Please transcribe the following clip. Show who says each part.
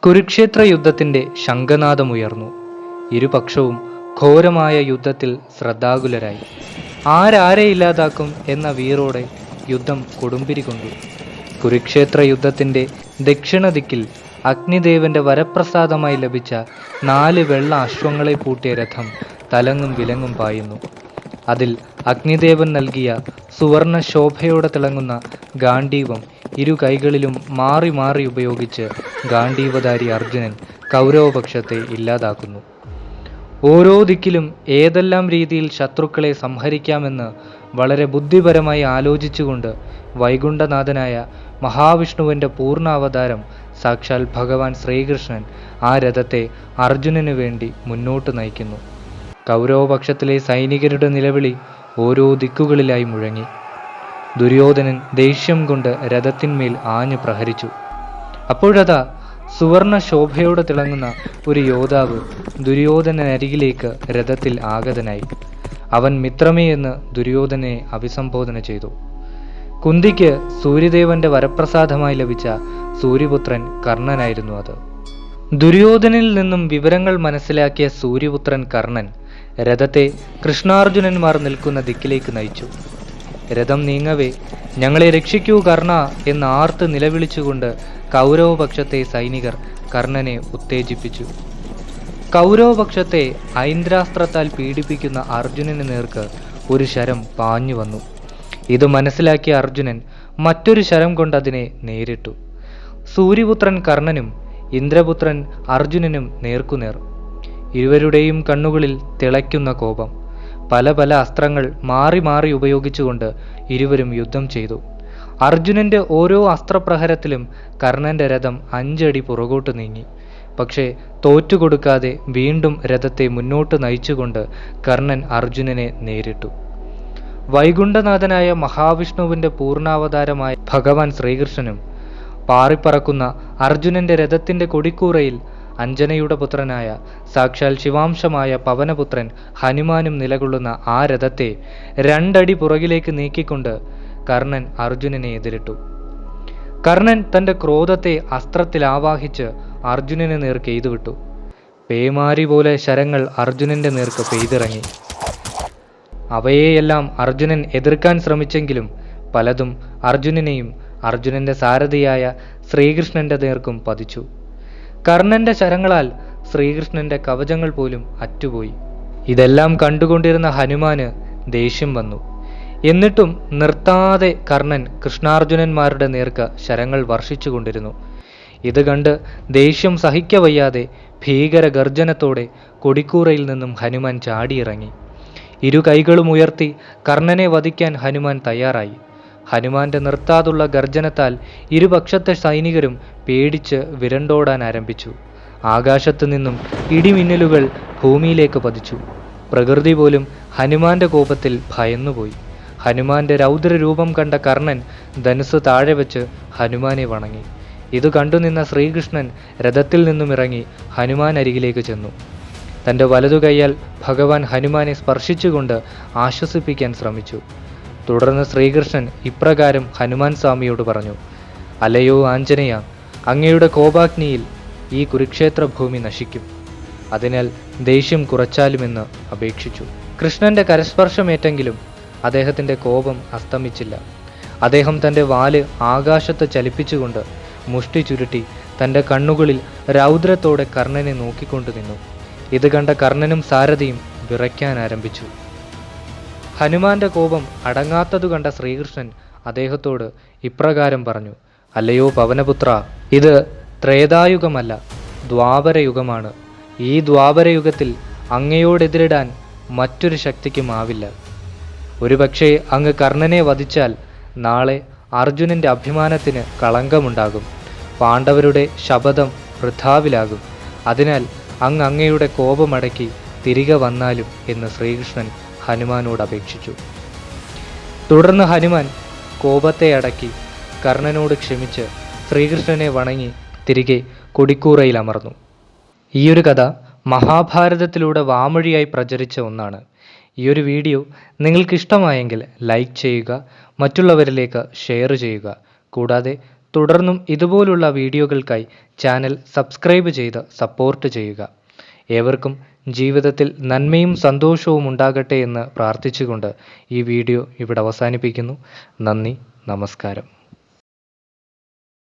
Speaker 1: കുരുക്ഷേത്ര യുദ്ധത്തിന്റെ ശംഖനാദമുയർന്നു. ഇരുപക്ഷവും ഘോരമായ യുദ്ധത്തിൽ ശ്രദ്ധാകുലരായി. ആരാരെ ഇല്ലാതാക്കും എന്ന വീറോടെ യുദ്ധം കൊടുമ്പിരി കൊണ്ടു. കുരുക്ഷേത്ര യുദ്ധത്തിന്റെ ദക്ഷിണ ദിക്കിൽ അഗ്നിദേവന്റെ വരപ്രസാദമായി ലഭിച്ച 4 വെള്ള അശ്വങ്ങളെ പൂട്ടിയ രഥം തലങ്ങും വിലങ്ങും പായുന്നു. അതിൽ അഗ്നിദേവൻ നൽകിയ സുവർണ ശോഭയോടെ തിളങ്ങുന്ന ഗാണ്ഡീവം ഇരു കൈകളിലും മാറി മാറി ഉപയോഗിച്ച് ഗാണ്ഡീവധാരി അർജുനൻ കൗരവപക്ഷത്തെ ഇല്ലാതാക്കുന്നു. ഓരോ ദിക്കിലും ഏതെല്ലാം രീതിയിൽ ശത്രുക്കളെ സംഹരിക്കാമെന്ന് വളരെ ബുദ്ധിപരമായി ആലോചിച്ചുകൊണ്ട് വൈകുണ്ഠനാഥനായ മഹാവിഷ്ണുവിൻ്റെ പൂർണ്ണാവതാരം സാക്ഷാൽ ഭഗവാൻ ശ്രീകൃഷ്ണൻ ആ രഥത്തെ അർജുനനു വേണ്ടി മുന്നോട്ട് നയിക്കുന്നു. കൗരവപക്ഷത്തിലെ സൈനികരുടെ നിലവിളി ഓരോ ദിക്കുകളിലായി മുഴങ്ങി. ദുര്യോധനൻ ദേഷ്യം കൊണ്ട് രഥത്തിന്മേൽ ആഞ്ഞു പ്രഹരിച്ചു. അപ്പോഴതാ സുവർണ ശോഭയോടെ തിളങ്ങുന്ന ഒരു യോദ്ധാവ് ദുര്യോധനരികിലേക്ക് രഥത്തിൽ ആഗതനായി. അവൻ മിത്രമേ എന്ന് ദുര്യോധനെ അഭിസംബോധന ചെയ്തു. കുന്തിക്ക് സൂര്യദേവന്റെ വരപ്രസാദമായി ലഭിച്ച സൂര്യപുത്രൻ കർണനായിരുന്നു അത്. ദുര്യോധനിൽ നിന്നും വിവരങ്ങൾ മനസ്സിലാക്കിയ സൂര്യപുത്രൻ കർണൻ രഥത്തെ കൃഷ്ണാർജുനന്മാർ നിൽക്കുന്ന ദിക്കിലേക്ക് നയിച്ചു. രഥം നീങ്ങവേ "ഞങ്ങളെ രക്ഷിക്കൂ കർണ" എന്ന് ആർത്ത് നിലവിളിച്ചുകൊണ്ട് കൗരവപക്ഷത്തെ സൈനികർ കർണനെ ഉത്തേജിപ്പിച്ചു. കൗരവപക്ഷത്തെ ഐന്ദ്രാസ്ത്രത്താൽ പീഡിപ്പിക്കുന്ന അർജുനന് നേർക്ക് ഒരു ശരം പാഞ്ഞു വന്നു. ഇത് മനസ്സിലാക്കിയ അർജുനൻ മറ്റൊരു ശരം കൊണ്ട് അതിനെ നേരിട്ടു. സൂര്യപുത്രൻ കർണനും ഇന്ദ്രപുത്രൻ അർജുനനും നേർക്കുനേർ. ഇരുവരുടെയും കണ്ണുകളിൽ തിളയ്ക്കുന്ന കോപം. പല പല അസ്ത്രങ്ങൾ മാറി മാറി ഉപയോഗിച്ചുകൊണ്ട് ഇരുവരും യുദ്ധം ചെയ്തു. അർജുനന്റെ ഓരോ അസ്ത്രപ്രഹരത്തിലും കർണന്റെ രഥം 5 അടി പുറകോട്ട് നീങ്ങി. പക്ഷേ തോറ്റുകൊടുക്കാതെ വീണ്ടും രഥത്തെ മുന്നോട്ട് നയിച്ചുകൊണ്ട് കർണൻ അർജുനനെ നേരിട്ടു. വൈകുണ്ഠനാഥനായ മഹാവിഷ്ണുവിന്റെ പൂർണ്ണാവതാരമായ ഭഗവാൻ ശ്രീകൃഷ്ണനും പാറിപ്പറക്കുന്ന അർജുനന്റെ രഥത്തിന്റെ കൊടിക്കൂറയിൽ അഞ്ജനയുടെ പുത്രനായ സാക്ഷാൽ ശിവാംശമായ പവനപുത്രൻ ഹനുമാനും നിലകൊള്ളുന്ന ആ രഥത്തെ 2 അടി പുറകിലേക്ക് നീക്കിക്കൊണ്ട് കർണൻ അർജുനനെ എതിരിട്ടു. കർണൻ തന്റെ ക്രോധത്തെ അസ്ത്രത്തിൽ ആവാഹിച്ച് അർജുനന് നേർക്ക് എയ്തുവിട്ടു. പേമാരി പോലെ ശരങ്ങൾ അർജുനന്റെ നേർക്ക് പെയ്തിറങ്ങി. അവയെയെല്ലാം അർജുനൻ എതിർക്കാൻ ശ്രമിച്ചെങ്കിലും പലതും അർജുനനെയും അർജുനന്റെ സാരഥിയായ ശ്രീകൃഷ്ണന്റെ നേർക്കും പതിച്ചു. കർണന്റെ ശരങ്ങളാൽ ശ്രീകൃഷ്ണന്റെ കവചങ്ങൾ പോലും അറ്റുപോയി. ഇതെല്ലാം കണ്ടുകൊണ്ടിരുന്ന ഹനുമാന് ദേഷ്യം വന്നു. എന്നിട്ടും നിർത്താതെ കർണൻ കൃഷ്ണാർജുനന്മാരുടെ നേർക്ക് ശരങ്ങൾ വർഷിച്ചുകൊണ്ടിരുന്നു. ഇത് കണ്ട് ദേഷ്യം സഹിക്കവയ്യാതെ ഭീകര ഗർജനത്തോടെ കൊടിക്കൂറയിൽ നിന്നും ഹനുമാൻ ചാടിയിറങ്ങി. ഇരു കൈകളും ഉയർത്തി കർണനെ വധിക്കാൻ ഹനുമാൻ തയ്യാറായി. ഹനുമാന്റെ നിർത്താതുള്ള ഗർജനത്താൽ ഇരുപക്ഷത്തെ സൈനികരും പേടിച്ച് വിരണ്ടോടാൻ ആരംഭിച്ചു. ആകാശത്തു നിന്നും ഇടിമിന്നലുകൾ ഭൂമിയിലേക്ക് പതിച്ചു. പ്രകൃതി പോലും ഹനുമാന്റെ കോപത്തിൽ ഭയന്നുപോയി. ഹനുമാന്റെ രൗദ്രരൂപം കണ്ട കർണൻ ധനുസ് താഴെ വെച്ച് ഹനുമാനെ വണങ്ങി. ഇത് കണ്ടുനിന്ന ശ്രീകൃഷ്ണൻ രഥത്തിൽ നിന്നും ഇറങ്ങി ഹനുമാൻ അരികിലേക്ക് ചെന്നു. തൻ്റെ വലതുകൈയാൽ ഭഗവാൻ ഹനുമാനെ സ്പർശിച്ചുകൊണ്ട് ആശ്വസിപ്പിക്കാൻ ശ്രമിച്ചു. തുടർന്ന് ശ്രീകൃഷ്ണൻ ഇപ്രകാരം ഹനുമാൻ സ്വാമിയോട് പറഞ്ഞു: "അലയോ ആഞ്ജനേയ, അങ്ങയുടെ കോപാഗ്നിയിൽ ഈ കുരുക്ഷേത്ര ഭൂമി നശിക്കും. അതിനാൽ ദേഷ്യം കുറച്ചാലുമെന്ന് അപേക്ഷിച്ചു." കൃഷ്ണന്റെ കരസ്പർശമേറ്റെങ്കിലും അദ്ദേഹത്തിൻ്റെ കോപം അസ്തമിച്ചില്ല. അദ്ദേഹം തൻ്റെ വാല് ആകാശത്ത് ചലിപ്പിച്ചുകൊണ്ട് മുഷ്ടി ചുരുട്ടി തൻ്റെ കണ്ണുകളിൽ രൗദ്രത്തോടെ കർണനെ നോക്കിക്കൊണ്ടു നിന്നു. ഇത് കണ്ട കർണനും സാരഥിയും വിറയ്ക്കാൻ ആരംഭിച്ചു. ഹനുമാന്റെ കോപം അടങ്ങാത്തതു കണ്ട ശ്രീകൃഷ്ണൻ അദ്ദേഹത്തോട് ഇപ്രകാരം പറഞ്ഞു: "അല്ലയോ പവനപുത്ര, ഇത് ത്രേതായുഗമല്ല, ദ്വാപരയുഗമാണ്. ഈ ദ്വാപരയുഗത്തിൽ അങ്ങയോടെതിരിടാൻ മറ്റൊരു ശക്തിക്കും ആവില്ല. ഒരുപക്ഷെ അങ്ങ് കർണനെ വധിച്ചാൽ നാളെ അർജുനന്റെ അഭിമാനത്തിന് കളങ്കമുണ്ടാകും. പാണ്ഡവരുടെ ശപഥം വൃഥാവിലാകും. അതിനാൽ അങ്ങയുടെ കോപമടക്കി തിരികെ വന്നാലും" എന്ന് ശ്രീകൃഷ്ണൻ ഹനുമാനോട് അപേക്ഷിച്ചു. തുടർന്ന് ഹനുമാൻ കോപത്തെ അടക്കി കർണനോട് ക്ഷമിച്ച് ശ്രീകൃഷ്ണനെ വണങ്ങി തിരികെ കൊടിക്കൂറയിൽ അമർന്നു. ഈയൊരു കഥ മഹാഭാരതത്തിലൂടെ വാമൊഴിയായി പ്രചരിച്ച ഒന്നാണ്. ഈയൊരു വീഡിയോ നിങ്ങൾക്കിഷ്ടമായെങ്കിൽ ലൈക്ക് ചെയ്യുക, മറ്റുള്ളവരിലേക്ക് ഷെയർ ചെയ്യുക. കൂടാതെ തുടർന്നും ഇതുപോലുള്ള വീഡിയോകൾക്കായി ചാനൽ സബ്സ്ക്രൈബ് ചെയ്ത് സപ്പോർട്ട് ചെയ്യുക. ഏവർക്കും ജീവിതത്തിൽ നന്മയും സന്തോഷവും ഉണ്ടാകട്ടെ എന്ന് പ്രാർത്ഥിച്ചുകൊണ്ട് ഈ വീഡിയോ ഇവിടെ അവസാനിപ്പിക്കുന്നു. നന്ദി, നമസ്കാരം.